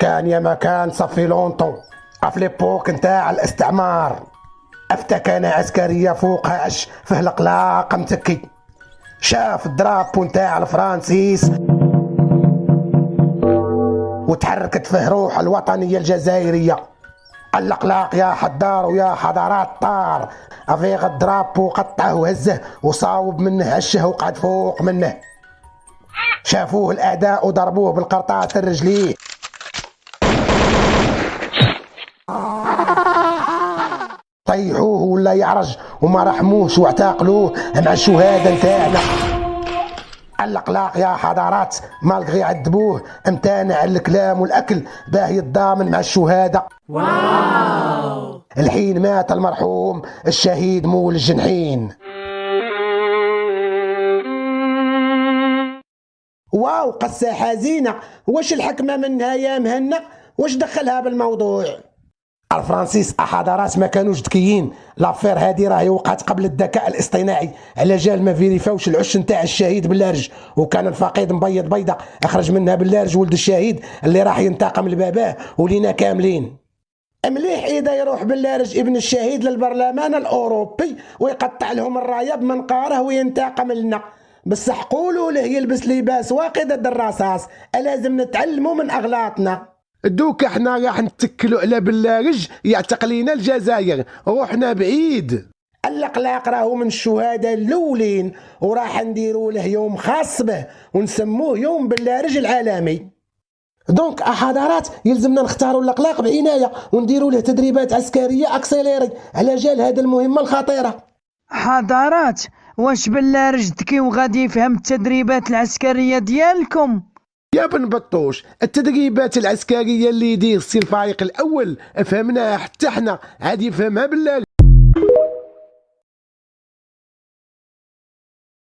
كان يا مكان صفي لونطو في ليبوك نتاع الاستعمار افتكانة عسكرية فوقاش فيه القلاق متكي شاف الدرابو نتاع الفرنسيس وتحركت فيه روح الوطنية الجزائرية. الأقلاق يا حدار ويا حضارات طار افيغ الدرابو قطعه وهزه وصاوب منه هشه وقعد فوق منه. شافوه الأعداء وضربوه بالقرطاس الرجليه. طيحوه ولا يعرج وما رحموهش واعتقلوه مع الشهادة نتاعنا. الأقلاق يا حضارات مالغي عذبوه امتنع الكلام والأكل باه يتضامن مع الشهادة. واو. الحين مات المرحوم الشهيد مول الجنحين. واو قصة حزينة. واش الحكمة منها يا مهنا؟ واش دخلها بالموضوع؟ الفرنسيس حضارات ما كانوش ذكيين. لافير هادي راهي وقعت قبل الذكاء الاصطناعي على جال ما فيريفاوش العش نتاع الشهيد باللارج وكان الفقيد مبيض بيضة اخرج منها باللارج ولد الشهيد اللي راح ينتقم لباباه ولينا كاملين. مليح اذا يروح باللارج ابن الشهيد للبرلمان الاوروبي ويقطع لهم الرايه بمنقاره وينتقم لنا. بصح قولوا له يلبس لباس واقي ضد الرصاص. لازم نتعلموا من اغلاطنا. دوك احنا راح نتكلوا على باللارج يعتقلينا الجزائر روحنا بعيد. الأقلاق راهو من الشهداء الاولين وراح نديروا له يوم خاص به ونسموه يوم باللارج العالمي. دونك حضارات يلزمنا نختاروا الأقلاق بعنايه ونديروا له تدريبات عسكريه اكسيليري على جال هذه المهمه الخطيره. حضارات واش باللارج ذكي وغادي يفهم التدريبات العسكريه ديالكم؟ يا بن بطوش التدريبات العسكريه اللي يدير السي الفريق الاول فهمناها حتى حنا عاد يفهمها بالله.